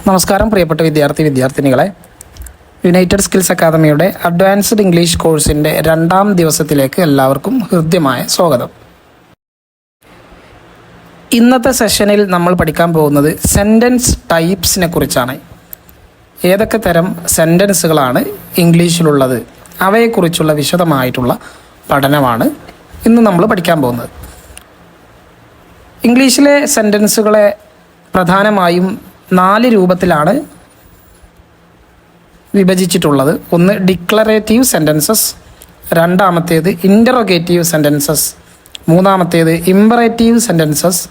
നമസ്കാരം പ്രിയപ്പെട്ട വിദ്യാർത്ഥിനികളെ. United skills അക്കാദമിയുടെ അഡ്വാൻസ്ഡ് ഇംഗ്ലീഷ് കോഴ്സിൻ്റെ 2ാം ദിവസത്തിലേക്ക് എല്ലാവർക്കും ഹൃദ്യമായ സ്വാഗതം. ഇന്നത്തെ സെഷനിൽ നമ്മൾ പഠിക്കാൻ പോകുന്നത് സെൻറ്റൻസ് ടൈപ്സിനെ കുറിച്ചാണ്. ഏതൊക്കെ തരം സെൻറ്റൻസുകളാണ് ഇംഗ്ലീഷിലുള്ളത്, അവയെക്കുറിച്ചുള്ള വിശദമായിട്ടുള്ള പഠനമാണ് ഇന്ന് നമ്മൾ പഠിക്കാൻ പോകുന്നത്. ഇംഗ്ലീഷിലെ സെൻറ്റൻസുകളെ പ്രധാനമായും 4 രൂപത്തിലാണ് വിഭജിച്ചിട്ടുള്ളത്. ഒന്ന് ഡിക്ലറേറ്റീവ് സെൻറ്റൻസസ്, രണ്ടാമത്തേത് ഇൻ്ററോഗേറ്റീവ് സെൻറ്റൻസസ്, മൂന്നാമത്തേത് ഇമ്പറേറ്റീവ് സെൻറ്റൻസസ്,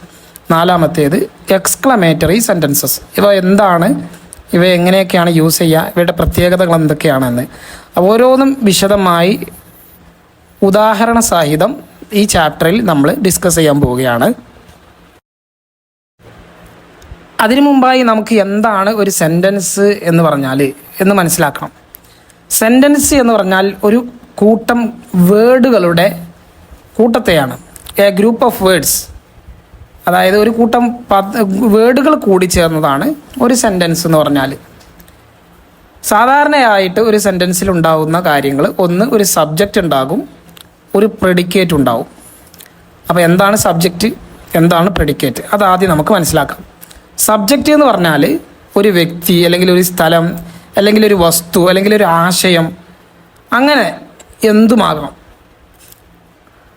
നാലാമത്തേത് എക്സ്ക്ലമേറ്ററി സെൻറ്റൻസസ്. ഇവ എന്താണ്, ഇവ എങ്ങനെയൊക്കെയാണ് യൂസ് ചെയ്യുക, ഇവയുടെ പ്രത്യേകതകൾ എന്തൊക്കെയാണെന്ന് ഓരോന്നും വിശദമായി ഉദാഹരണ സഹിതം ഈ ചാപ്റ്ററിൽ നമ്മൾ ഡിസ്കസ് ചെയ്യാൻ പോവുകയാണ്. അതിനു മുമ്പായി നമുക്ക് എന്താണ് ഒരു സെൻറ്റൻസ് എന്ന് പറഞ്ഞാൽ എന്ന് മനസ്സിലാക്കണം. സെൻറ്റൻസ് എന്ന് പറഞ്ഞാൽ ഒരു കൂട്ടം വേർഡുകളുടെ കൂട്ടത്തെയാണ്. എ ഗ്രൂപ്പ് ഓഫ് വേർഡ്സ്, അതായത് ഒരു കൂട്ടം വേർഡുകൾ കൂടി ചേർന്നതാണ് ഒരു സെൻറ്റൻസ് എന്ന് പറഞ്ഞാൽ. സാധാരണയായിട്ട് ഒരു സെൻറ്റൻസിൽ ഉണ്ടാകുന്ന കാര്യങ്ങൾ, ഒന്ന് ഒരു സബ്ജക്റ്റ് ഉണ്ടാകും, ഒരു പ്രെഡിക്കേറ്റ് ഉണ്ടാവും. അപ്പോൾ എന്താണ് സബ്ജക്റ്റ്, എന്താണ് പ്രെഡിക്കേറ്റ്, അതാദ്യം നമുക്ക് മനസ്സിലാക്കാം. സബ്ജക്റ്റ് എന്ന് പറഞ്ഞാൽ ഒരു വ്യക്തി അല്ലെങ്കിൽ ഒരു സ്ഥലം അല്ലെങ്കിൽ ഒരു വസ്തു അല്ലെങ്കിൽ ഒരു ആശയം, അങ്ങനെ എന്തുമാകാം.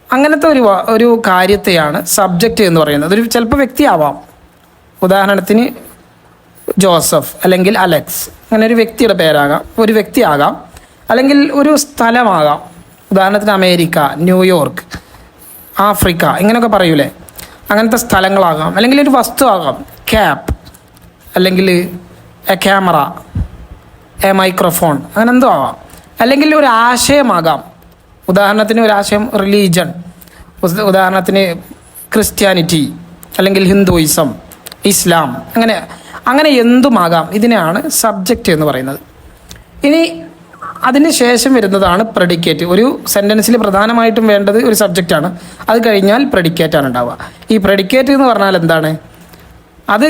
അങ്ങനത്തെ ഒരു കാര്യത്തെയാണ് സബ്ജക്റ്റ് എന്ന് പറയുന്നത്. ഒരു ചിലപ്പോൾ വ്യക്തിയാവാം, ഉദാഹരണത്തിന് ജോസഫ് അല്ലെങ്കിൽ അലക്സ്, അങ്ങനെ ഒരു വ്യക്തിയുടെ പേരാകാം, ഒരു വ്യക്തിയാകാം. അല്ലെങ്കിൽ ഒരു സ്ഥലമാകാം, ഉദാഹരണത്തിന് അമേരിക്ക, ന്യൂയോർക്ക്, ആഫ്രിക്ക, ഇങ്ങനെയൊക്കെ പറയൂലേ, അങ്ങനത്തെ സ്ഥലങ്ങളാകാം. അല്ലെങ്കിൽ ഒരു വസ്തു ആകാം, ക്യാപ്പ്, അല്ലെങ്കിൽ എ ക്യാമറ, എ മൈക്രോഫോൺ, അങ്ങനെ എന്തോ ആവാം. അല്ലെങ്കിൽ ഒരു ആശയമാകാം, ഉദാഹരണത്തിന് ഒരു ആശയം റിലീജൻ, ഉദാഹരണത്തിന് ക്രിസ്ത്യാനിറ്റി അല്ലെങ്കിൽ ഹിന്ദുയിസം, ഇസ്ലാം, അങ്ങനെ എന്തുമാകാം. ഇതിനെയാണ് സബ്ജക്റ്റ് എന്ന് പറയുന്നത്. ഇനി അതിന് ശേഷം വരുന്നതാണ് പ്രെഡിക്കേറ്റ്. ഒരു സെൻറ്റൻസിൽ പ്രധാനമായിട്ടും വേണ്ടത് ഒരു സബ്ജക്റ്റാണ്, അത് കഴിഞ്ഞാൽ പ്രെഡിക്കേറ്റാണ് ഉണ്ടാവുക. ഈ പ്രെഡിക്കേറ്റ് എന്ന് പറഞ്ഞാൽ എന്താണ്, അത്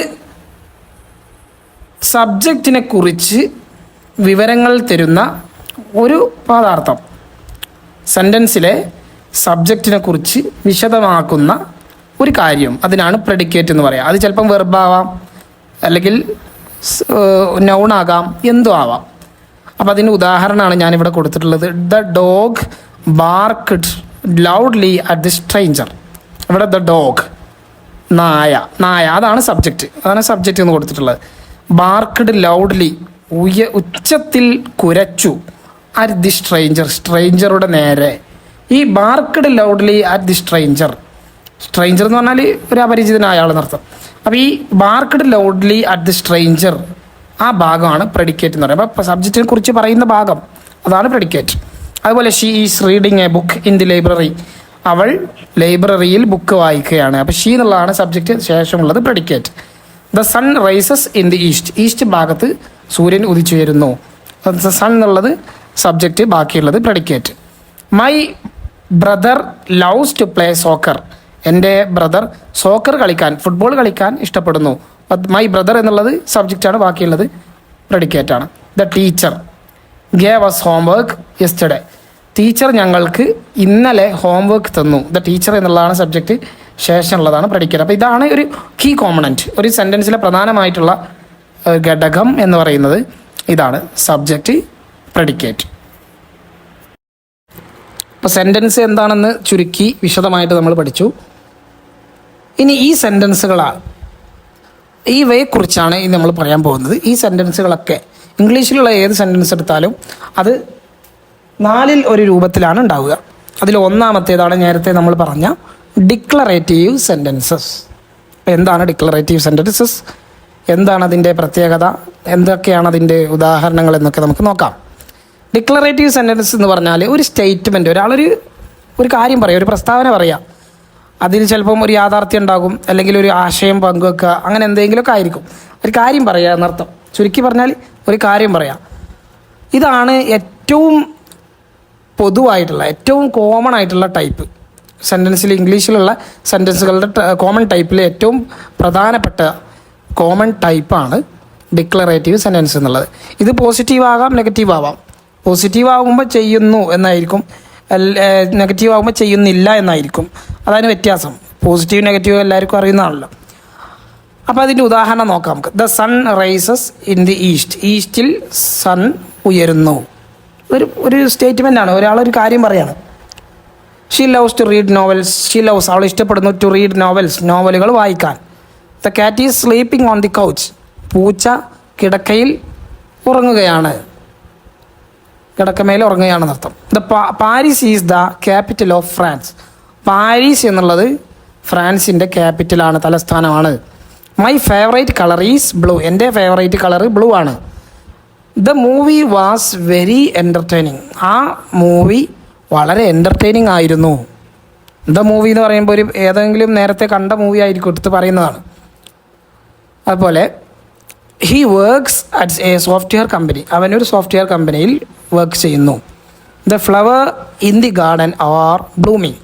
സബ്ജക്റ്റിനെ കുറിച്ച് വിവരങ്ങൾ തരുന്ന ഒരു പദാർത്ഥം. സെൻറ്റൻസിലെ സബ്ജക്റ്റിനെ കുറിച്ച് വിശദമാക്കുന്ന ഒരു കാര്യം, അതിനാണ് പ്രെഡിക്കേറ്റ് എന്ന് പറയുക. അത് ചിലപ്പം വെർബാവാം, അല്ലെങ്കിൽ നൗണാകാം, എന്തോ ആവാം. അപ്പം അതിന് ഉദാഹരണമാണ് ഞാനിവിടെ കൊടുത്തിട്ടുള്ളത്. The dog barked loudly at the stranger. ഇവിടെ ദ ഡോഗ്, നായ, അതാണ് സബ്ജക്റ്റ്, എന്ന് കൊടുത്തിട്ടുള്ളത്. ബാർക്ക്ഡ് ലൗഡ്ലി, ഉച്ചത്തിൽ കുരച്ചു, അറ്റ് ദി സ്ട്രേഞ്ചറുടെ നേരെ. ഈ ബാർക്ക്ഡ് ലൗഡ്ലി അറ്റ് ദി സ്ട്രേഞ്ചർ എന്ന് പറഞ്ഞാൽ ഒരു അപരിചിതനായ ആളെന്നർത്ഥം. അപ്പോൾ ഈ ബാർക്ക്ഡ് ലൗഡ്ലി അറ്റ് ദി സ്ട്രേഞ്ചർ, ആ ഭാഗമാണ് പ്രെഡിക്കേറ്റ് എന്ന് പറയുന്നത്. അപ്പോൾ സബ്ജക്റ്റിനെ കുറിച്ച് പറയുന്ന ഭാഗം, അതാണ് പ്രെഡിക്കേറ്റ്. അതുപോലെ she is reading a book in the library, അവൾ ലൈബ്രറിയിൽ ബുക്ക് വായിക്കുകയാണ്. അപ്പോൾ ഷീ എന്നുള്ളതാണ് സബ്ജക്റ്റ്, ശേഷമുള്ളത് predicate. The sun rises in the east ഭാഗത്ത് സൂര്യൻ ഉദിച്ചുയരുന്നു. ദ സൺ എന്നുള്ളത് സബ്ജക്റ്റ്, ബാക്കിയുള്ളത് predicate. My brother loves to play soccer, എൻ്റെ ബ്രദർ സോക്കർ കളിക്കാൻ, ഫുട്ബോൾ കളിക്കാൻ ഇഷ്ടപ്പെടുന്നു. മൈ ബ്രദർ എന്നുള്ളത് സബ്ജക്റ്റാണ്, ബാക്കിയുള്ളത് പ്രെഡിക്കേറ്റാണ്. The teacher gave us homework yesterday, teacher ഞങ്ങൾക്ക് ഇന്നലെ ഹോംവർക്ക് തന്നു. ദ ടീച്ചർ എന്നുള്ളതാണ് സബ്ജക്റ്റ്, ശേഷമുള്ളതാണ് പ്രെഡിക്കേറ്റ്. അപ്പോൾ ഇതാണ് ഒരു കീ കോമ്പണൻറ്റ്. ഒരു സെൻറ്റൻസിലെ പ്രധാനമായിട്ടുള്ള ഘടകം എന്ന് പറയുന്നത് ഇതാണ്, സബ്ജക്റ്റ്, പ്രെഡിക്കേറ്റ്. അപ്പോൾ സെൻറ്റൻസ് എന്താണെന്ന് ചുരുക്കി വിശദമായിട്ട് നമ്മൾ പഠിച്ചു. ഇനി ഈ സെൻറ്റൻസുകളാണ്, ഇവയെക്കുറിച്ചാണ് ഇനി നമ്മൾ പറയാൻ പോകുന്നത്. ഈ സെൻറ്റൻസുകളൊക്കെ ഇംഗ്ലീഷിലുള്ള ഏത് സെൻറ്റൻസ് എടുത്താലും അത് 4 ഒരു രൂപത്തിലാണ് ഉണ്ടാവുക. അതിൽ ഒന്നാമത്തേതാണ് നേരത്തെ നമ്മൾ പറഞ്ഞ ഡിക്ലറേറ്റീവ് സെൻറ്റൻസസ്. എന്താണ് ഡിക്ലറേറ്റീവ് സെൻറ്റൻസസ്, എന്താണ് അതിൻ്റെ പ്രത്യേകത, എന്തൊക്കെയാണ് അതിൻ്റെ ഉദാഹരണങ്ങൾ എന്നൊക്കെ നമുക്ക് നോക്കാം. ഡിക്ലറേറ്റീവ് സെൻറ്റൻസ് എന്ന് പറഞ്ഞാൽ ഒരു സ്റ്റേറ്റ്മെൻറ്റ്, ഒരു കാര്യം പറയുക, ഒരു പ്രസ്താവന പറയുക. അതിന് ചിലപ്പം ഒരു യാഥാർത്ഥ്യം ഉണ്ടാകും, അല്ലെങ്കിൽ ഒരു ആശയം പങ്കുവെക്കുക, അങ്ങനെ എന്തെങ്കിലുമൊക്കെ ആയിരിക്കും. ഒരു കാര്യം പറയുക എന്നർത്ഥം. ചുരുക്കി പറഞ്ഞാൽ ഒരു കാര്യം പറയാം. ഇതാണ് ഏറ്റവും പൊതുവായിട്ടുള്ള, ഏറ്റവും കോമൺ ആയിട്ടുള്ള ടൈപ്പ് സെൻറ്റൻസിൽ. ഇംഗ്ലീഷിലുള്ള സെൻറ്റൻസുകളുടെ കോമൺ ടൈപ്പിൽ ഏറ്റവും പ്രധാനപ്പെട്ട കോമൺ ടൈപ്പാണ് ഡിക്ലറേറ്റീവ് സെൻറ്റൻസ് എന്നുള്ളത്. ഇത് പോസിറ്റീവ് ആകാം, നെഗറ്റീവ് ആവാം. പോസിറ്റീവ് ആകുമ്പോൾ ചെയ്യുന്നു എന്നായിരിക്കും, നെഗറ്റീവ് ആകുമ്പോൾ ചെയ്യുന്നില്ല എന്നായിരിക്കും. അതാണ് വ്യത്യാസം. പോസിറ്റീവ് നെഗറ്റീവ് എല്ലാവർക്കും അറിയുന്നതാണല്ലോ. അപ്പോൾ അതിൻ്റെ ഉദാഹരണം നോക്കാം നമുക്ക്. The sun rises in the east. ഈസ്റ്റിൽ സൺ ഉയരുന്നു. ഒരു സ്റ്റേറ്റ്മെൻ്റ് ആണ്, ഒരാളൊരു കാര്യം പറയാണ്. She loves to read novels. She loves, അവൾ ഇഷ്ടപ്പെടുന്നു, ടു റീഡ് നോവൽസ്, നോവലുകൾ വായിക്കാൻ. The cat is sleeping on the couch. പൂച്ച കിടക്കയിൽ ഉറങ്ങുകയാണ്, കിടക്കമേൽ ഉറങ്ങുകയാണെന്നർത്ഥം. The Paris is the capital of France. Paris എന്നുള്ളത് ഫ്രാൻസിൻ്റെ ക്യാപിറ്റലാണ്, തലസ്ഥാനമാണ്. My favourite colour is blue. എൻ്റെ ഫേവറേറ്റ് കളർ ബ്ലൂ ആണ്. The movie was very entertaining. ആ മൂവി വളരെ എൻ്റർടൈനിങ് ആയിരുന്നു. ദ മൂവി എന്ന് പറയുമ്പോൾ ഒരു ഏതെങ്കിലും നേരത്തെ കണ്ട മൂവി ആയിരിക്കും എടുത്ത് പറയുന്നതാണ്. അതുപോലെ he works at a software company. അവനൊരു സോഫ്റ്റ്വെയർ കമ്പനിയിൽ വർക്ക് ചെയ്യുന്നു. The flower in the garden are blooming.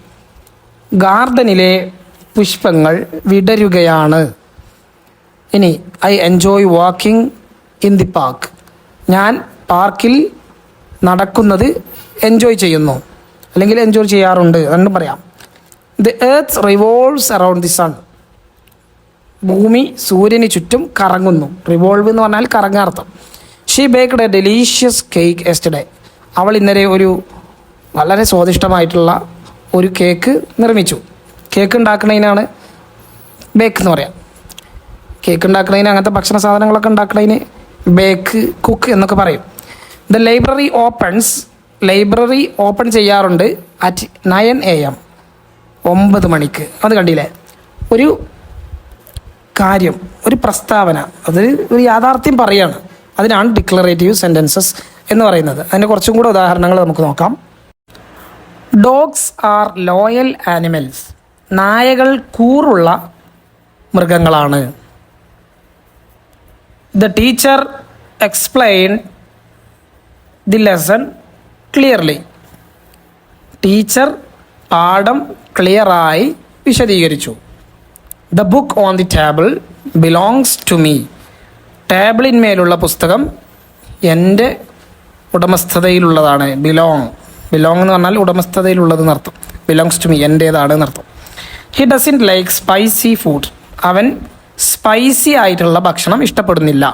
ഗാർഡനിലെ പുഷ്പങ്ങൾ വിടരുകയാണ്. ഇനി I enjoy walking in the park. ഞാൻ പാർക്കിൽ നടക്കുന്നത് എൻജോയ് ചെയ്യുന്നു, അല്ലെങ്കിൽ എൻജോയ് ചെയ്യാറുണ്ട് എന്നും പറയാം. The earth revolves around the sun. ഭൂമി സൂര്യന് ചുറ്റും കറങ്ങുന്നു. റിവോൾവ് എന്ന് പറഞ്ഞാൽ കറങ്ങാർത്ഥം. She baked a delicious cake yesterday. അവൾ ഇന്നലെ ഒരു വളരെ സ്വാദിഷ്ടമായിട്ടുള്ള ഒരു കേക്ക് നിർമ്മിച്ചു. കേക്ക് ഉണ്ടാക്കുന്നതിനാണ് ബേക്ക് എന്ന് പറയാം. കേക്ക് ഉണ്ടാക്കുന്നതിന്, അങ്ങനത്തെ ഭക്ഷണ സാധനങ്ങളൊക്കെ ഉണ്ടാക്കുന്നതിന് ബേക്ക്, കുക്ക് എന്നൊക്കെ പറയും. The library opens. Library open ചെയ്യാറുണ്ട് അറ്റ് 9 AM, 9 മണിക്ക്. അത് കണ്ടില്ലേ, ഒരു കാര്യം, ഒരു പ്രസ്താവന, അത് ഒരു യാഥാർത്ഥ്യം പറയാണ്. അതിനാണ് ഡിക്ലറേറ്റീവ് സെൻറ്റൻസസ് എന്ന് പറയുന്നത്. അതിൻ്റെ കുറച്ചും കൂടെ ഉദാഹരണങ്ങൾ നമുക്ക് നോക്കാം. Dogs are loyal animals. നായകൾ കൂറുള്ള മൃഗങ്ങളാണ്. The teacher explain the lesson clearly. ടീച്ചർ പാഠം ക്ലിയറായി വിശദീകരിച്ചു. The book on the table belongs to me. ടേബിളിന്മേലുള്ള പുസ്തകം എൻ്റെ ഉടമസ്ഥതയിലുള്ളതാണ്. ബിലോങ് എന്ന് പറഞ്ഞാൽ ഉടമസ്ഥതയിലുള്ളത് എന്നർത്ഥം. ബിലോങ്സ് ടു മീ, എൻ്റേതാണ് എന്നർത്ഥം. He doesn't like spicy food. അവൻ സ്പൈസി ആയിട്ടുള്ള ഭക്ഷണം ഇഷ്ടപ്പെടുന്നില്ല.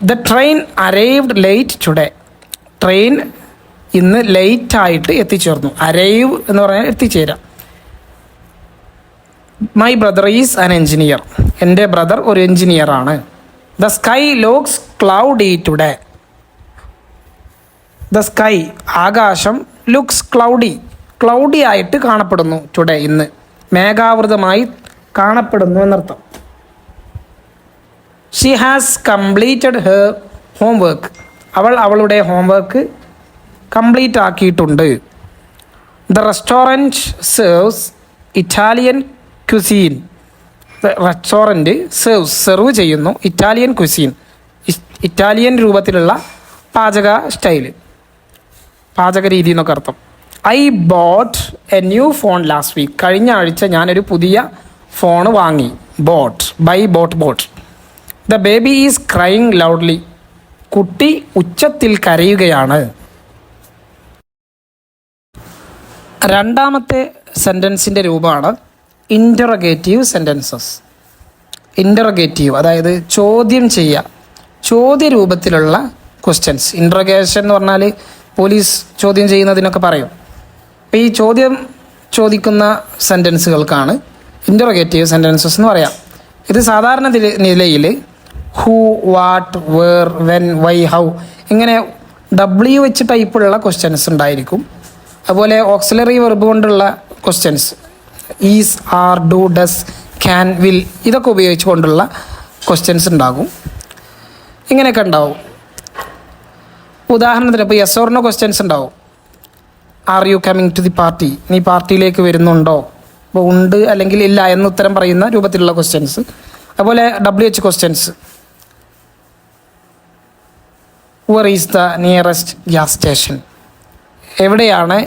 The train arrived late today. Train ഇന്ന് ലേറ്റായിട്ട് എത്തിച്ചേർന്നു. അറൈവ് എന്ന് പറഞ്ഞാൽ എത്തിച്ചേരാം. My brother is an engineer. എൻ്റെ ബ്രദർ ഒരു എൻജിനീയറാണ്. The sky looks cloudy today. The sky ആകാശം ലുക്സ് ക്ലൗഡി ആയിട്ട് കാണപ്പെടുന്നു. ടുഡേ ഇന്ന് മേഘാവൃതമായി കാണപ്പെടുന്നു എന്നർത്ഥം. She has completed her homework. അവൾ അവളുടെ ഹോംവർക്ക് കംപ്ലീറ്റ് ആക്കിയിട്ടുണ്ട്. The restaurant serves Italian cuisine. Restaurant serve ചെയ്യുന്നു ഇറ്റാലിയൻ ക്യുസീൻ. ഇറ്റാലിയൻ രൂപത്തിലുള്ള പാചക രീതി എന്നൊക്കെ അർത്ഥം. I bought a new phone last week. കഴിഞ്ഞ ആഴ്ച ഞാനൊരു പുതിയ ഫോൺ വാങ്ങി. Bought. The baby is crying loudly. കുട്ടി ഉച്ചത്തിൽ കരയുകയാണ്. രണ്ടാമത്തെ സെൻറ്റൻസിൻ്റെ രൂപമാണ് ഇൻ്ററഗേറ്റീവ് സെൻറ്റൻസസ്. ഇൻ്ററഗേറ്റീവ് അതായത് ചോദ്യം ചെയ്യുക, ചോദ്യ രൂപത്തിലുള്ള ക്വസ്റ്റ്യൻസ്. ഇൻ്ററഗേഷൻ എന്ന് പറഞ്ഞാൽ പോലീസ് ചോദ്യം ചെയ്യുന്നതിനൊക്കെ പറയും. അപ്പോൾ ഈ ചോദ്യം ചോദിക്കുന്ന സെൻറ്റൻസുകൾക്കാണ് ഇൻ്ററഗേറ്റീവ് സെൻറ്റൻസസ് എന്ന് പറയാം. ഇത് സാധാരണ നിലയിൽ who, what, where, when, why, how ഇങ്ങനെ വെച്ച് ടൈപ്പുള്ള ക്വസ്റ്റ്യൻസ് ഉണ്ടായിരിക്കും. അതുപോലെ ഓക്സിലറി വെർബ് കൊണ്ടുള്ള questions is, are, do, does, can, will ഇതൊക്കെ ഉപയോഗിച്ച് കൊണ്ടുള്ള ക്വസ്റ്റ്യൻസ് ഉണ്ടാകും. ഇങ്ങനെയൊക്കെ ഉണ്ടാവും. ഉദാഹരണത്തിന് ഇപ്പോൾ യെസ് ഓർ നോ ക്വസ്റ്റ്യൻസ് ഉണ്ടാവും. Are you coming to the party? നീ പാർട്ടിയിലേക്ക് വരുന്നുണ്ടോ? അപ്പോൾ ഉണ്ട് അല്ലെങ്കിൽ ഇല്ല എന്ന് ഉത്തരം പറയുന്ന രൂപത്തിലുള്ള ക്വസ്റ്റ്യൻസ്. അതുപോലെ WH questions. Were is the nearest gas station? എവിടെയാണ്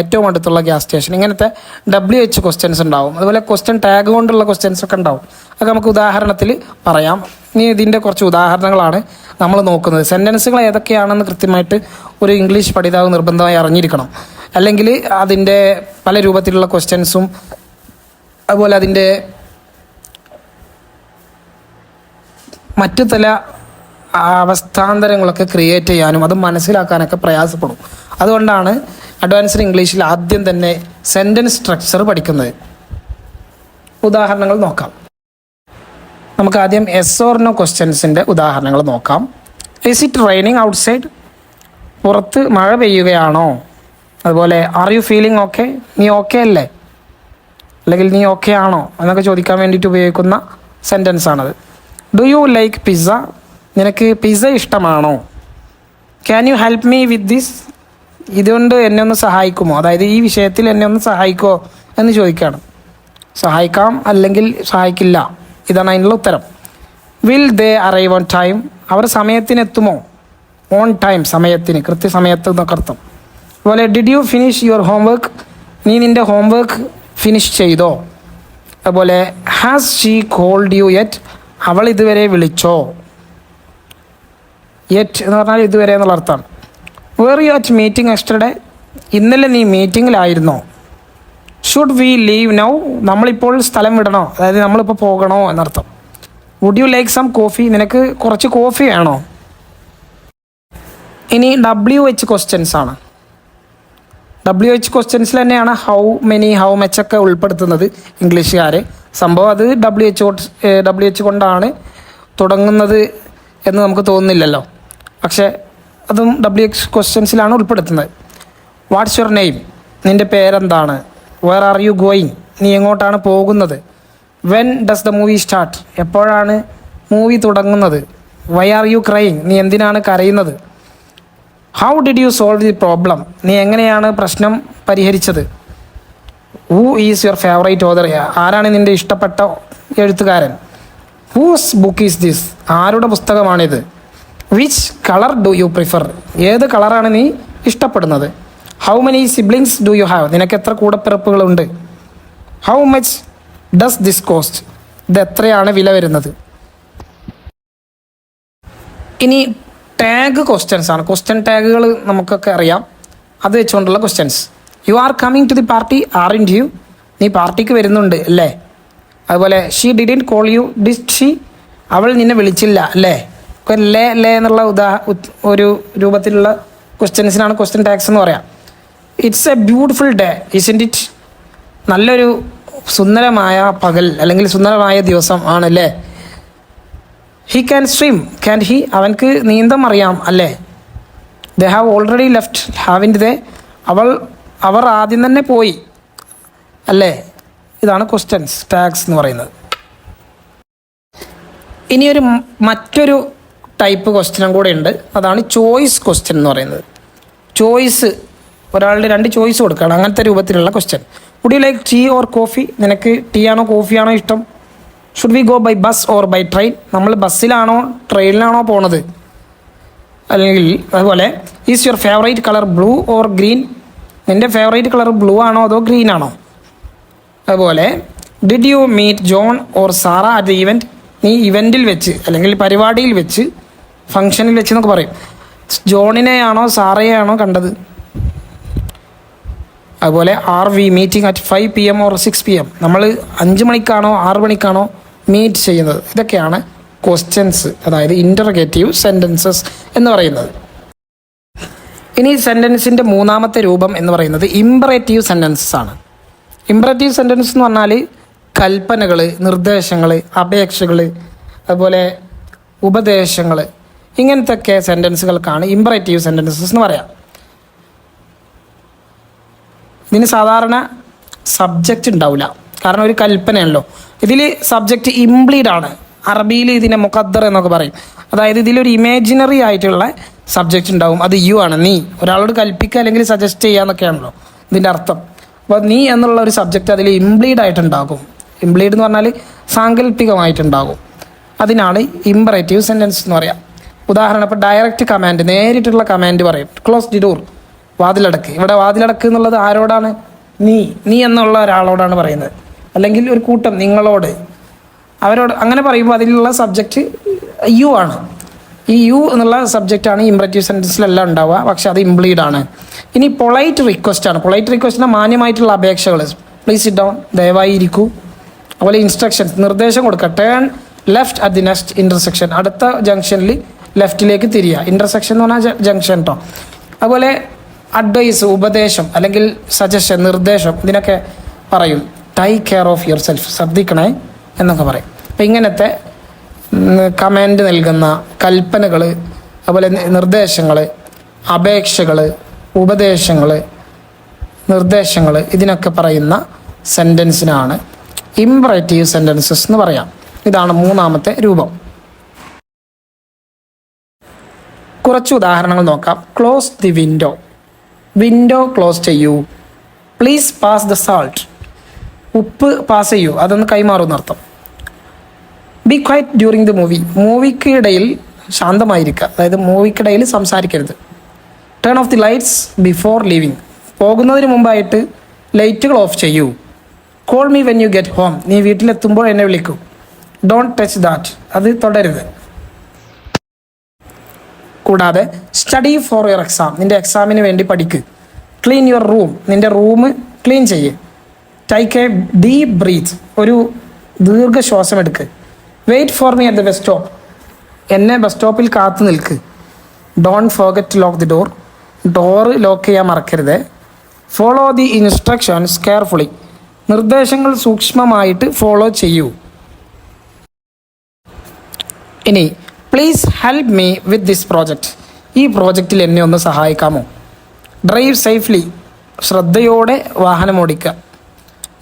ഏറ്റവും അടുത്തുള്ള ഗ്യാസ് സ്റ്റേഷൻ. ഇങ്ങനത്തെ WH ക്വസ്റ്റ്യൻസ് ഉണ്ടാവും. അതുപോലെ ക്വസ്റ്റ്യൻ ടാഗ് കൊണ്ടുള്ള ക്വസ്റ്റ്യൻസ് ഒക്കെ ഉണ്ടാവും. അതൊക്കെ നമുക്ക് ഉദാഹരണത്തിൽ പറയാം. ഇനി ഇതിൻ്റെ കുറച്ച് ഉദാഹരണങ്ങളാണ് നമ്മൾ നോക്കുന്നത്. സെൻറ്റൻസുകൾ ഏതൊക്കെയാണെന്ന് കൃത്യമായിട്ട് ഒരു ഇംഗ്ലീഷ് പഠിതാവ് നിർബന്ധമായി അറിഞ്ഞിരിക്കണം. അല്ലെങ്കിൽ അതിൻ്റെ പല രൂപത്തിലുള്ള ക്വസ്റ്റ്യൻസും അതുപോലെ അതിൻ്റെ മറ്റു ചില അവസ്ഥാന്തരങ്ങളൊക്കെ ക്രിയേറ്റ് ചെയ്യാനും അത് മനസ്സിലാക്കാനൊക്കെ പ്രയാസപ്പെടും. അതുകൊണ്ടാണ് അഡ്വാൻസ്ഡ് ഇംഗ്ലീഷിൽ ആദ്യം തന്നെ സെൻറ്റൻസ് സ്ട്രക്ചർ പഠിക്കുന്നത്. ഉദാഹരണങ്ങൾ നോക്കാം. നമുക്ക് ആദ്യം യെസ് ഓർ നോ ക്വസ്റ്റ്യൻസിൻ്റെ ഉദാഹരണങ്ങൾ നോക്കാം. Is it raining outside? പുറത്ത് മഴ പെയ്യുകയാണോ? അതുപോലെ ആർ യു ഫീലിംഗ് ഓക്കെ? നീ ഓക്കെ അല്ലേ? അല്ലെങ്കിൽ നീ ഓക്കെ ആണോ എന്നൊക്കെ ചോദിക്കാൻ വേണ്ടിയിട്ട് ഉപയോഗിക്കുന്ന സെൻറ്റൻസ് ആണത്. Do you like pizza? നിനക്ക് പിസ്സ ഇഷ്ടമാണോ? Can you help me with this? ഇതുകൊണ്ട് എന്നെ ഒന്ന് സഹായിക്കുമോ? അതായത് ഈ വിഷയത്തിൽ എന്നെ ഒന്ന് സഹായിക്കുമോ എന്ന് ചോദിക്കുകയാണ്. സഹായിക്കാം അല്ലെങ്കിൽ സഹായിക്കില്ല, ഇതാണ് അതിനുള്ള ഉത്തരം. Will they arrive on time? അവർ സമയത്തിനെത്തുമോ? ഓൺ ടൈം, സമയത്തിന്, കൃത്യസമയത്ത് എന്നൊക്കെ അർത്ഥം. അതുപോലെ did you finish your homework? നീ നിൻ്റെ ഹോംവർക്ക് ഫിനിഷ് ചെയ്തോ? അതുപോലെ has she called you yet? അവൾ ഇതുവരെ വിളിച്ചോ? യെറ്റ് എന്ന് പറഞ്ഞാൽ ഇതുവരെ എന്നുള്ള അർത്ഥമാണ്. Were you at meeting yesterday? ഇന്നലെ നീ മീറ്റിങ്ങിലായിരുന്നോ? Should we leave now? നമ്മളിപ്പോൾ സ്ഥലം വിടണോ? അതായത് നമ്മളിപ്പോൾ പോകണോ എന്നർത്ഥം. Would you like some coffee? നിനക്ക് കുറച്ച് കോഫി വേണോ? ഇനി WH ക്വസ്റ്റ്യൻസ് ആണ്. WH ക്വസ്റ്റ്യൻസിൽ തന്നെയാണ് ഹൗ മെനി, ഹൗ മച്ച് ഒക്കെ ഉൾപ്പെടുത്തുന്നത് ഇംഗ്ലീഷുകാർ. സംഭവം അത് WH കൊണ്ടാണ് തുടങ്ങുന്നത് എന്ന് നമുക്ക് തോന്നുന്നില്ലല്ലോ, പക്ഷേ അതും WH ക്വസ്റ്റ്യൻസിലാണ് ഉൾപ്പെടുത്തുന്നത്. What's your name? നിൻ്റെ പേരെന്താണ്? Where are you going? നീ എങ്ങോട്ടാണ് പോകുന്നത്? When does the movie start? എപ്പോഴാണ് മൂവി തുടങ്ങുന്നത്? Why are you crying? നീ എന്തിനാണ് കരയുന്നത്? How did you solve the problem? നീ എങ്ങനെയാണ് പ്രശ്നം പരിഹരിച്ചത്? Who is your favourite author? ആരാണ് നിൻ്റെ ഇഷ്ടപ്പെട്ട എഴുത്തുകാരൻ? Whose book is this? ആരുടെ പുസ്തകമാണിത്? Which colour do you prefer? ഏത് കളറാണ് നീ ഇഷ്ടപ്പെടുന്നത്? How many siblings do you have? നിനക്ക് എത്ര കൂടപ്പിറപ്പുകളുണ്ട്? How much does this cost? ഇത് എത്രയാണ് വില വരുന്നത്? ഇനി ടാഗ് ക്വസ്റ്റ്യൻസ് ആണ്. ക്വസ്റ്റ്യൻ ടാഗുകൾ നമുക്കൊക്കെ അറിയാം, അത് വെച്ചുകൊണ്ടുള്ള questions. You are coming to the party aren't you? നീ പാർട്ടിക്ക് വരുന്നുണ്ട് അല്ലേ? അതുപോലെ she didn't call you did she? അവൾ നിന്നെ വിളിച്ചില്ല അല്ലേ? ലേ എന്നുള്ള ഒരു രൂപത്തിലുള്ള ക്വസ്റ്റ്യൻസിനാണ് ക്വസ്റ്റ്യൻ ടാഗ്സ് എന്ന് പറയാം. It's a beautiful day isn't it? നല്ലൊരു സുന്ദരമായ പകൽ അല്ലെങ്കിൽ സുന്ദരമായ ദിവസം ആണല്ലേ? He can swim can he? അവൻക്ക് നീന്തം അറിയാം അല്ലേ? They have already left haven't they? അവർ ആദ്യം തന്നെ പോയി അല്ലേ? ഇതാണ് ക്വസ്റ്റ്യൻസ് ടാഗ്സ് എന്ന് പറയുന്നത്. ഇനിയൊരു മറ്റൊരു ടൈപ്പ് ക്വസ്റ്റ്യനും കൂടെ ഉണ്ട്, അതാണ് ചോയ്സ് ക്വസ്റ്റ്യൻ എന്ന് പറയുന്നത്. ചോയ്സ്, ഒരാളുടെ 2 ചോയ്സ് കൊടുക്കുകയാണ്, അങ്ങനത്തെ രൂപത്തിലുള്ള question. Would you like tea or coffee? നിനക്ക് ടീ ആണോ കോഫിയാണോ ഇഷ്ടം? Should we go by bus or by train? നമ്മൾ ബസ്സിലാണോ ട്രെയിനിലാണോ പോണത്? അല്ലെങ്കിൽ അതുപോലെ is your favourite colour blue or green? നിൻ്റെ ഫേവറേറ്റ് കളർ ബ്ലൂ ആണോ അതോ ഗ്രീൻ ആണോ? അതുപോലെ did you meet John or Sara at the event? നീ ഇവൻറ്റിൽ വെച്ച് അല്ലെങ്കിൽ പരിപാടിയിൽ വെച്ച്, ഫംഗ്ഷനിൽ വെച്ച് എന്നൊക്കെ പറയും, ജോണിനെയാണോ സാറയെയാണോ കണ്ടത്? അതുപോലെ are we meeting at 5 PM or 6 PM? നമ്മൾ 5 മണിക്കാണോ 6 മണിക്കാണോ മീറ്റ് ചെയ്യുന്നത്? ഇതൊക്കെയാണ് ക്വസ്റ്റ്യൻസ്, അതായത് ഇൻ്റർഗേറ്റീവ് സെൻറ്റൻസസ് എന്ന് പറയുന്നത്. ഇനി സെൻറ്റൻസിൻ്റെ മൂന്നാമത്തെ രൂപം എന്ന് പറയുന്നത് ഇംപറേറ്റീവ് സെൻറ്റൻസസ് ആണ്. ഇംപറേറ്റീവ് സെൻറ്റൻസ് എന്ന് പറഞ്ഞാൽ കൽപ്പനകൾ, നിർദ്ദേശങ്ങൾ, അപേക്ഷകൾ, അതുപോലെ ഉപദേശങ്ങൾ, ഇങ്ങനത്തെയൊക്കെ സെൻറ്റൻസുകൾക്കാണ് ഇംപറേറ്റീവ് സെൻറ്റൻസസ് എന്ന് പറയാം. ഇതിന് സാധാരണ സബ്ജക്റ്റ് ഉണ്ടാവില്ല, കാരണം ഒരു കൽപ്പനയാണല്ലോ. ഇതിൽ സബ്ജക്റ്റ് ഇംപ്ലീഡ് ആണ്. അറബിയിൽ ഇതിനെ മുഖദ്ദർ എന്നൊക്കെ പറയും. അതായത് ഇതിലൊരു ഇമാജിനറി ആയിട്ടുള്ള സബ്ജക്റ്റ് ഉണ്ടാവും, അത് യു ആണ്, നീ. ഒരാളോട് കൽപ്പിക്കുക അല്ലെങ്കിൽ സജസ്റ്റ് ചെയ്യുക എന്നൊക്കെയാണല്ലോ ഇതിൻ്റെ അർത്ഥം. അപ്പോൾ നീ എന്നുള്ള ഒരു സബ്ജക്റ്റ് അതിൽ ഇംപ്ലീഡ് ആയിട്ടുണ്ടാകും. ഇംപ്ലീഡ് എന്ന് പറഞ്ഞാൽ സാങ്കല്പികമായിട്ടുണ്ടാകും. അതിനാണ് ഇംപറേറ്റീവ് സെൻറ്റൻസ് എന്ന് പറയാം. ഉദാഹരണം, ഇപ്പോൾ ഡയറക്റ്റ് കമാൻഡ്, നേരിട്ടുള്ള കമാൻഡ് പറയും, ക്ലോസ് ദി ഡോർ, വാതിലടക്ക്. ഇവിടെ വാതിലടക്ക് എന്നുള്ളത് ആരോടാണ്? നീ എന്നുള്ള ഒരാളോടാണ് പറയുന്നത്, അല്ലെങ്കിൽ ഒരു കൂട്ടം, നിങ്ങളോട്, അവരോട്. അങ്ങനെ പറയുമ്പോൾ അതിലുള്ള സബ്ജക്റ്റ് യു ആണ്. ഈ യു എന്നുള്ള സബ്ജക്റ്റാണ് ഇംപറേറ്റീവ് സെൻറ്റൻസിലെല്ലാം ഉണ്ടാവുക, പക്ഷെ അത് ഇംപ്ലീഡ് ആണ്. ഇനി പൊളൈറ്റ് റിക്വസ്റ്റ് ആണ്. പൊളൈറ്റ് റിക്വസ്റ്റിന് മാന്യമായിട്ടുള്ള അപേക്ഷകൾ. പ്ലീസ് സിറ്റ് ഡൗൺ, ദയവായി ഇരിക്കൂ. അതുപോലെ ഇൻസ്ട്രക്ഷൻസ്, നിർദ്ദേശം കൊടുക്കുക. Turn left at the next intersection, അടുത്ത ജംഗ്ഷനിൽ ലെഫ്റ്റിലേക്ക് തിരിയുക. ഇൻ്റർസെക്ഷൻ എന്ന് പറഞ്ഞാൽ ജംഗ്ഷൻ കേട്ടോ. അതുപോലെ അഡ്വൈസ്, ഉപദേശം അല്ലെങ്കിൽ സജഷൻ, നിർദ്ദേശം, ഇതിനൊക്കെ പറയും take care of your self, ശ്രദ്ധിക്കണേ എന്നൊക്കെ പറയും. അപ്പം ഇങ്ങനത്തെ കമാൻഡ് നൽകുന്ന കൽപ്പനകൾ, അതുപോലെ നിർദ്ദേശങ്ങൾ, അപേക്ഷകൾ, ഉപദേശങ്ങൾ, നിർദ്ദേശങ്ങൾ, ഇതിനൊക്കെ പറയുന്ന സെൻറ്റൻസിനാണ് ഇംപറേറ്റീവ് സെൻറ്റൻസസ് എന്ന് പറയാം. ഇതാണ് മൂന്നാമത്തെ രൂപം. കുറച്ച് ഉദാഹരണങ്ങൾ നോക്കാം. Close the window, window close ചെയ്യൂ. പ്ലീസ് പാസ് ദ സാൾട്ട്, ഉപ്പ് പാസ് ചെയ്യൂ, അതൊന്ന് കൈമാറുമെന്നർത്ഥം. Be quiet during the movie, മൂവിക്കിടയിൽ ശാന്തമായിരിക്കുക, അതായത് മൂവിക്കിടയിൽ സംസാരിക്കരുത്. Turn off the lights before leaving, പോകുന്നതിന് മുമ്പായിട്ട് ലൈറ്റുകൾ ഓഫ് ചെയ്യൂ. Call me when you get home, നീ വീട്ടിലെത്തുമ്പോൾ എന്നെ വിളിക്കൂ. ഡോണ്ട് ടച്ച് ദാറ്റ്, അത് തുടരുത്. കൂടാതെ സ്റ്റഡി ഫോർ യുവർ എക്സാം, നിൻ്റെ എക്സാമിന് വേണ്ടി പഠിക്ക്. ക്ലീൻ യുവർ റൂം, നിൻ്റെ റൂം ക്ലീൻ ചെയ്യ്. ടേക്ക് എ ഡീപ് ബ്രീത്ത്, ഒരു ദീർഘശ്വാസം എടുക്ക്. Wait for me at the bus stop, എന്നെ ബസ് സ്റ്റോപ്പിൽ കാത്തു നിൽക്ക്. Don't forget to lock the door, door lock ചെയ്യാൻ മറക്കരുത്. ഫോളോ ദി ഇൻസ്ട്രക്ഷൻസ് കെയർഫുള്ളി, നിർദ്ദേശങ്ങൾ സൂക്ഷ്മമായിട്ട് ഫോളോ ചെയ്യൂ. ഇനി please help me with this project, ഈ പ്രോജക്റ്റിൽ എന്നെ ഒന്ന് സഹായിക്കാമോ. ഡ്രൈവ് സേഫ്ലി, ശ്രദ്ധയോടെ വാഹനം ഓടിക്കുക.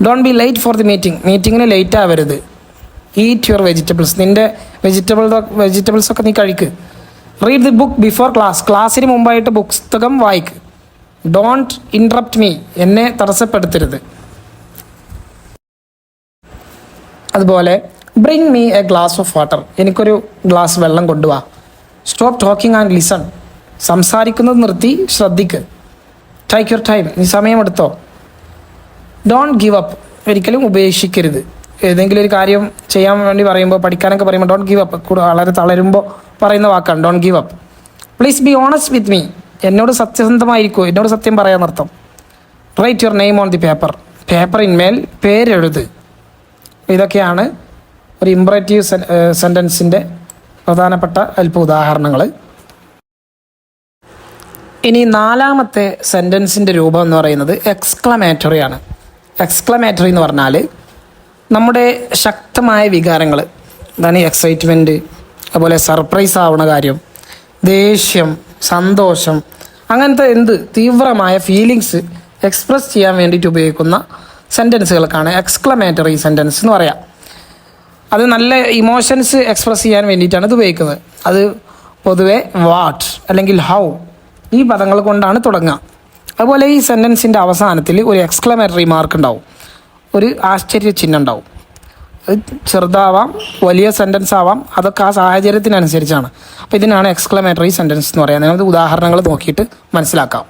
Don't be late for the meeting, മീറ്റിങ്ങിന് ലേറ്റ് ആവരുത്. ഈറ്റ് യുവർ വെജിറ്റബിൾസ്, നിൻ്റെ വെജിറ്റബിൾസൊക്കെ നീ കഴിക്ക്. Read the book before class, ക്ലാസ്സിന് മുമ്പായിട്ട് പുസ്തകം വായിക്ക്. ഡോണ്ട് ഇൻട്രപ്റ്റ് മീ, എന്നെ തടസ്സപ്പെടുത്തരുത്. അതുപോലെ bring me A glass of water, എനിക്കൊരു ഗ്ലാസ് വെള്ളം കൊണ്ടുവാ. സ്റ്റോപ്പ് ടോക്കിംഗ് ആൻഡ് ലിസൺ, സംസാരിക്കുന്നത് നിർത്തി ശ്രദ്ധിക്ക്. ടേക്ക് യുവർ ടൈം, നീ സമയമെടുത്തോ. ഡോണ്ട് ഗിവ് അപ്പ്, ഒരിക്കലും ഉപേക്ഷിക്കരുത്. ഏതെങ്കിലും ഒരു കാര്യം ചെയ്യാൻ വേണ്ടി പറയുമ്പോൾ, പഠിക്കാനൊക്കെ പറയുമ്പോൾ ഡോണ്ട് ഗിവ് അപ്പ്, വളരെ തളരുമ്പോൾ പറയുന്ന വാക്കാണ് don't give up. Please be honest with me, എന്നോട് സത്യസന്ധമായിരിക്കും, എന്നോട് സത്യം പറയാനർത്ഥം. Write your name on the paper, പേപ്പറിന്മേൽ പേരെഴുത്. ഇതൊക്കെയാണ് ഒരു ഇംപറേറ്റീവ് സെൻറ്റൻസിൻ്റെ പ്രധാനപ്പെട്ട അല്പ ഉദാഹരണങ്ങൾ. ഇനി നാലാമത്തെ സെൻറ്റൻസിൻ്റെ രൂപം എന്ന് പറയുന്നത് എക്സ്ക്ലമേറ്ററി ആണ്. എക്സ്ക്ലമേറ്ററി എന്ന് പറഞ്ഞാൽ നമ്മുടെ ശക്തമായ വികാരങ്ങൾ, അതാണ് എക്സൈറ്റ്മെൻറ്റ്, അതുപോലെ സർപ്രൈസ് ആവുന്ന കാര്യം, ദേഷ്യം, സന്തോഷം, അങ്ങനത്തെ എന്ത് തീവ്രമായ ഫീലിങ്സ് എക്സ്പ്രസ് ചെയ്യാൻ വേണ്ടിയിട്ട് ഉപയോഗിക്കുന്ന സെൻറ്റൻസുകൾക്കാണ് എക്സ്ക്ലമേറ്ററി സെൻറ്റൻസ് എന്ന് പറയാം. അത് നല്ല ഇമോഷൻസ് എക്സ്പ്രസ് ചെയ്യാൻ വേണ്ടിയിട്ടാണ് ഇത് ഉപയോഗിക്കുന്നത്. അത് പൊതുവെ വാട്ട് അല്ലെങ്കിൽ ഹൗ ഈ പദങ്ങൾ കൊണ്ടാണ് തുടങ്ങുക. അതുപോലെ ഈ സെൻറ്റൻസിൻ്റെ അവസാനത്തിൽ ഒരു എക്സ്ക്ലമേറ്ററി മാർക്ക് ഉണ്ടാവും, ഒരു ആശ്ചര്യ ചിഹ്നം ഉണ്ടാവും. അത് ചെറുതാവാം, വലിയ സെൻറ്റൻസ് ആവാം, അതൊക്കെ ആ സാഹചര്യത്തിനനുസരിച്ചാണ്. അപ്പോൾ ഇതിനാണ് എക്സ്ക്ലമേറ്ററി സെൻറ്റൻസ് എന്ന് പറയുന്നത്. നിങ്ങൾക്ക് ഉദാഹരണങ്ങൾ നോക്കിയിട്ട് മനസ്സിലാക്കാം.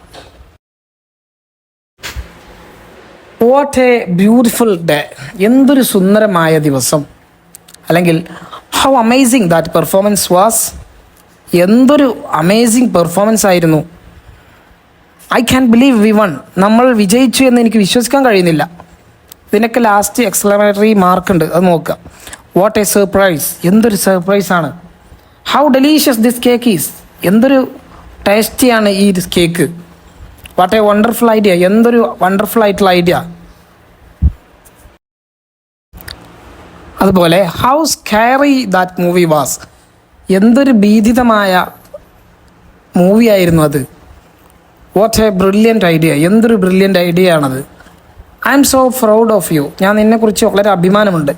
വാട്ട് എ ബ്യൂട്ടിഫുൾ ഡേ, എന്തൊരു സുന്ദരമായ ദിവസം. അല്ലെങ്കിൽ how amazing that performance was, എന്തൊരു അമേസിങ് പെർഫോമൻസ് ആയിരുന്നു. I can believe V one, നമ്മൾ വിജയിച്ചു എന്ന് എനിക്ക് വിശ്വസിക്കാൻ കഴിയുന്നില്ല. ഇതിനൊക്കെ ലാസ്റ്റ് എക്സ്ക്ലമേറ്ററി മാർക്ക് ഉണ്ട്, അത് നോക്കുക. വാട്ട് എ സർപ്രൈസ്, എന്തൊരു സർപ്രൈസാണ്. How delicious this cake is, എന്തൊരു ടേസ്റ്റിയാണ് ഈ cake. What a wonderful idea, എന്തൊരു വണ്ടർഫുൾ ആയിട്ടുള്ള ഐഡിയ. അതുപോലെ how scary that movie was, എന്തൊരു ഭീതിതമായ മൂവിയായിരുന്നു അത്. വാട്ട് എ ബ്രില്യൻ്റ് ഐഡിയ, എന്തൊരു ബ്രില്യൻ്റ് ഐഡിയ ആണത്. I'm so proud of you, ഞാൻ നിന്നെക്കുറിച്ച് വളരെ അഭിമാനമുണ്ട്,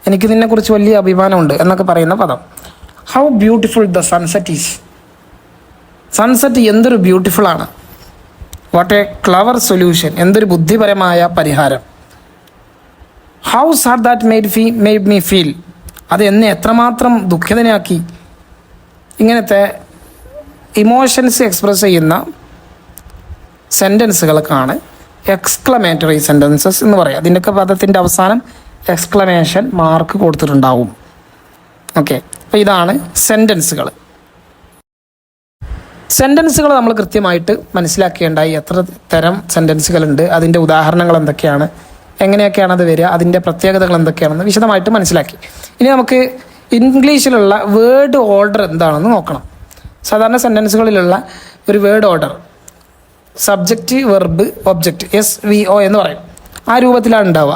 എനിക്ക് നിന്നെക്കുറിച്ച് വലിയ അഭിമാനമുണ്ട് എന്നൊക്കെ പറയുന്ന പദം. How beautiful the sunset is, sunset എന്തൊരു ബ്യൂട്ടിഫുൾ ആണ്. വാട്ട് എ ക്ലവർ സൊല്യൂഷൻ, എന്തൊരു ബുദ്ധിപരമായ പരിഹാരം. How sad that made me feel, അത് എന്നെ എത്രമാത്രം ദുഃഖിതനാക്കി. ഇങ്ങനത്തെ ഇമോഷൻസ് എക്സ്പ്രസ് ചെയ്യുന്ന സെൻറ്റൻസുകൾക്കാണ് എക്സ്ക്ലമേറ്ററി സെൻറ്റൻസസ് എന്ന് പറയുക. അതിൻ്റെയൊക്കെ പദത്തിൻ്റെ അവസാനം എക്സ്ക്ലമേഷൻ മാർക്ക് കൊടുത്തിട്ടുണ്ടാവും. ഓക്കെ, അപ്പോൾ ഇതാണ് സെൻറ്റൻസുകൾ. സെൻറ്റൻസുകൾ നമ്മൾ കൃത്യമായിട്ട് മനസ്സിലാക്കേണ്ടായി. എത്ര തരം സെൻറ്റൻസുകളുണ്ട്, അതിൻ്റെ ഉദാഹരണങ്ങൾ എന്തൊക്കെയാണ്, എങ്ങനെയൊക്കെയാണ് അത് വരിക, അതിൻ്റെ പ്രത്യേകതകൾ എന്തൊക്കെയാണെന്ന് വിശദമായിട്ട് മനസ്സിലാക്കി. ഇനി നമുക്ക് ഇംഗ്ലീഷിലുള്ള വേർഡ് ഓർഡർ എന്താണെന്ന് നോക്കണം. സാധാരണ സെൻറ്റൻസുകളിലുള്ള ഒരു word order subject, verb, object, SVO എന്ന് പറയും. ആ രൂപത്തിലാണ് ഉണ്ടാവുക.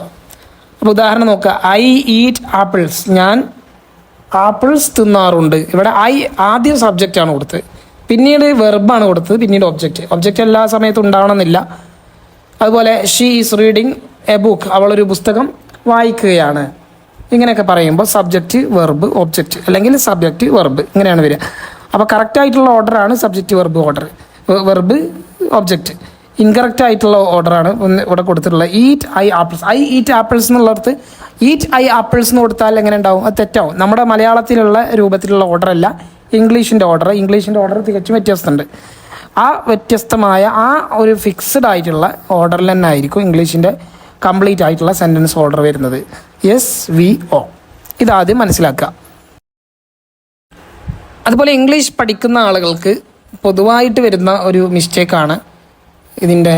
അപ്പോൾ ഉദാഹരണം നോക്കുക. ഐ ഈറ്റ് ആപ്പിൾസ്, ഞാൻ ആപ്പിൾസ് തിന്നാറുണ്ട്. ഇവിടെ ഐ ആദ്യം സബ്ജക്റ്റാണ് കൊടുത്തത്, പിന്നീട് വെർബാണ് കൊടുത്തത്, പിന്നീട് ഒബ്ജക്റ്റ് എല്ലാ സമയത്തും ഉണ്ടാവണമെന്നില്ല. അതുപോലെ she is reading a book, അവളൊരു പുസ്തകം വായിക്കുകയാണ്. ഇങ്ങനെയൊക്കെ പറയുമ്പോൾ സബ്ജക്റ്റ്, വെർബ്, ഒബ്ജക്റ്റ് അല്ലെങ്കിൽ സബ്ജക്റ്റ്, വെർബ് ഇങ്ങനെയാണ് വരിക. അപ്പോൾ കറക്റ്റായിട്ടുള്ള ഓർഡറാണ് subject, verb order, verb, object. Incorrect ആയിട്ടുള്ള ഓർഡറാണ് ഇവിടെ കൊടുത്തിട്ടുള്ളത്. Eat I apples, I eat apples എന്നുള്ളിടത്ത് ഈറ്റ് ഐ ആപ്പിൾസ് എന്ന് കൊടുത്താൽ എങ്ങനെ ഉണ്ടാവും? അത് തെറ്റാവും. നമ്മുടെ മലയാളത്തിലുള്ള രൂപത്തിലുള്ള ഓർഡർ അല്ല ഇംഗ്ലീഷിൻ്റെ ഓർഡർ തികച്ചും വ്യത്യസ്തമുണ്ട്. ആ വ്യത്യസ്തമായ ആ ഒരു ഫിക്സ്ഡ് ആയിട്ടുള്ള ഓർഡറിൽ തന്നെ ആയിരിക്കും ഇംഗ്ലീഷിൻ്റെ കംപ്ലീറ്റ് ആയിട്ടുള്ള സെൻറ്റൻസ് ഓർഡർ വരുന്നത്. SVO ഇതാദ്യം മനസ്സിലാക്കുക. അതുപോലെ ഇംഗ്ലീഷ് പഠിക്കുന്ന ആളുകൾക്ക് പൊതുവായിട്ട് വരുന്ന ഒരു മിസ്റ്റേക്കാണ് ഇതിൻ്റെ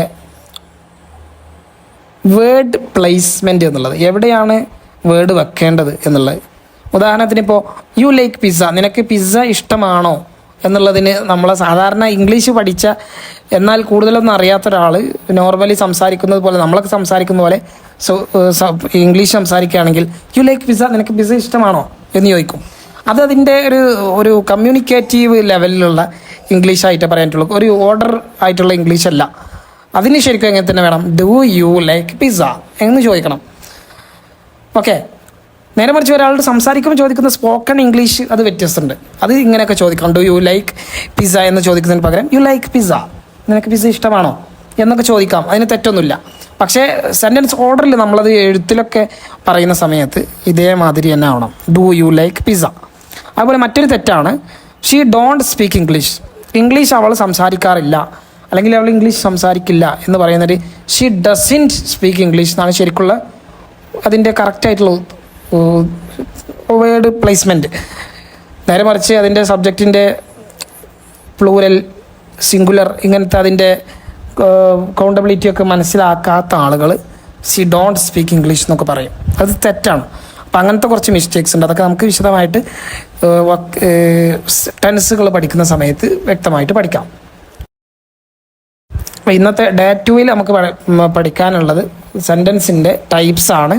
വേർഡ് പ്ലേസ്മെൻറ്റ് എന്നുള്ളത്. എവിടെയാണ് വേർഡ് വെക്കേണ്ടത് എന്നുള്ളത്. ഉദാഹരണത്തിന് ഇപ്പോൾ യു ലൈക്ക് പിസ്സ, നിനക്ക് പിസ്സ ഇഷ്ടമാണോ എന്നുള്ളതിന് നമ്മൾ സാധാരണ ഇംഗ്ലീഷ് പഠിച്ച എന്നാൽ കൂടുതലൊന്നും അറിയാത്ത ഒരാൾ നോർമലി സംസാരിക്കുന്നത് പോലെ, നമ്മളൊക്കെ സംസാരിക്കുന്ന പോലെ ഇംഗ്ലീഷ് സംസാരിക്കുകയാണെങ്കിൽ യു ലൈക്ക് പിസ്സ, നിനക്ക് പിസ്സ ഇഷ്ടമാണോ എന്ന് ചോദിക്കും. അതിൻ്റെ ഒരു കമ്മ്യൂണിക്കേറ്റീവ് ലെവലിലുള്ള ഇംഗ്ലീഷായിട്ട് പറയാനായിട്ടുള്ളൂ, ഒരു ഓർഡർ ആയിട്ടുള്ള ഇംഗ്ലീഷ് അല്ല. അതിന് ശരിക്കും എങ്ങനെ തന്നെ വേണം, ഡു യു ലൈക്ക് പിസ്സ എന്ന് ചോദിക്കണം. ഓക്കെ, നേരെ മറിച്ച് ഒരാളോട് സംസാരിക്കുമ്പോൾ ചോദിക്കുന്ന സ്പോക്കൺ ഇംഗ്ലീഷ് അത് വ്യത്യസ്തമുണ്ട്. അത് ഇങ്ങനെയൊക്കെ ചോദിക്കണം, ഡു യു ലൈക്ക് പിസ്സ എന്ന് ചോദിക്കുന്നതിന് പകരം യു ലൈക്ക് പിസ്സ, നിനക്ക് പിസ്സ ഇഷ്ടമാണോ എന്നൊക്കെ ചോദിക്കാം. അതിന് തെറ്റൊന്നുമില്ല. പക്ഷേ സെൻറ്റൻസ് ഓർഡറിൽ നമ്മളത് എഴുത്തിലൊക്കെ പറയുന്ന സമയത്ത് ഇതേമാതിരി തന്നെ ആവണം, ഡു യു ലൈക്ക് പിസ്സ. അതുപോലെ മറ്റൊരു തെറ്റാണ് she don't speak English, English അവൾ സംസാരിക്കാറില്ല അല്ലെങ്കിൽ അവൾ ഇംഗ്ലീഷ് സംസാരിക്കില്ല എന്ന് പറയുന്നത് ഷീ ഡസിൻറ്റ് സ്പീക്ക് ഇംഗ്ലീഷ് എന്നാണ് ശരിക്കുള്ള അതിൻ്റെ കറക്റ്റായിട്ടുള്ള വേർഡ് പ്ലേസ്മെൻറ്റ്. നേരെ മറിച്ച് അതിൻ്റെ സബ്ജക്റ്റിൻ്റെ പ്ലൂരൽ, സിംഗുലർ ഇങ്ങനത്തെ അതിൻ്റെ കൗണ്ടബിലിറ്റിയൊക്കെ മനസ്സിലാക്കാത്ത ആളുകൾ ഷീ ഡോണ്ട് സ്പീക്ക് ഇംഗ്ലീഷ് എന്നൊക്കെ പറയും. അത് തെറ്റാണ്. അപ്പം അങ്ങനത്തെ കുറച്ച് മിസ്റ്റേക്സ് ഉണ്ട്. അതൊക്കെ നമുക്ക് വിശദമായിട്ട് ടെൻസുകൾ പഠിക്കുന്ന സമയത്ത് വ്യക്തമായിട്ട് പഠിക്കാം. അപ്പോൾ ഇന്നത്തെ ഡേ 2-ൽ നമുക്ക് പഠിക്കാനുള്ളത് സെൻറ്റൻസിൻ്റെ ടൈപ്സ് ആണ്.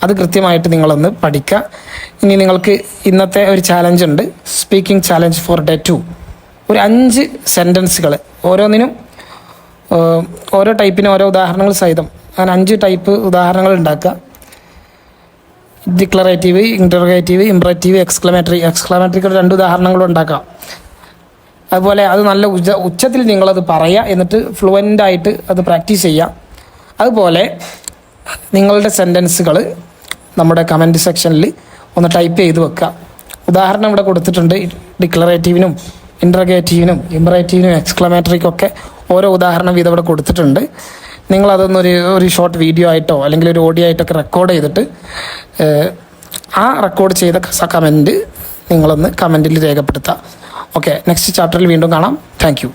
അത് കൃത്യമായിട്ട് നിങ്ങളൊന്ന് പഠിക്കുക. ഇനി നിങ്ങൾക്ക് ഇന്നത്തെ ഒരു ചാലഞ്ച് ഉണ്ട്, സ്പീക്കിംഗ് ചാലഞ്ച് ഫോർ ഡേ 2. ഒരു 5 സെൻറ്റൻസുകൾ, ഓരോന്നിനും ഓരോ ടൈപ്പിനും ഓരോ ഉദാഹരണങ്ങൾ സഹിതം അങ്ങനെ 5 ടൈപ്പ് ഉദാഹരണങ്ങൾ ഉണ്ടാക്കുക. ഡിക്ലറേറ്റീവ്, ഇൻറ്ററോഗേറ്റീവ്, ഇംപറേറ്റീവ്, എക്സ്ക്ലമേറ്ററിക്ക് 2 ഉദാഹരണങ്ങളും ഉണ്ടാക്കാം. അതുപോലെ അത് നല്ല ഉച്ചത്തിൽ നിങ്ങളത് പറയുക, എന്നിട്ട് ഫ്ലുവൻ്റായിട്ട് അത് പ്രാക്ടീസ് ചെയ്യുക. അതുപോലെ നിങ്ങളുടെ സെൻറ്റൻസുകൾ നമ്മുടെ കമൻറ്റ് സെക്ഷനിൽ ഒന്ന് ടൈപ്പ് ചെയ്ത് വെക്കുക. ഉദാഹരണം ഇവിടെ കൊടുത്തിട്ടുണ്ട്. ഡിക്ലറേറ്റീവിനും ഇൻറ്ററഗേറ്റീവിനും ഇംപറേറ്റീവിനും എക്സ്ക്ലമേറ്ററിക്കൊക്കെ ഓരോ ഉദാഹരണം വീതം ഇവിടെ കൊടുത്തിട്ടുണ്ട്. നിങ്ങളതൊന്നൊരു ഷോർട്ട് വീഡിയോ ആയിട്ടോ അല്ലെങ്കിൽ ഒരു ഓഡിയോ ആയിട്ടൊക്കെ റെക്കോർഡ് ചെയ്തിട്ട് ആ റെക്കോർഡ് ചെയ്ത കമൻറ്റ് നിങ്ങളൊന്ന് കമൻറ്റിൽ രേഖപ്പെടുത്തുക. ഓക്കെ, നെക്സ്റ്റ് ചാപ്റ്ററിൽ വീണ്ടും കാണാം. Thank you.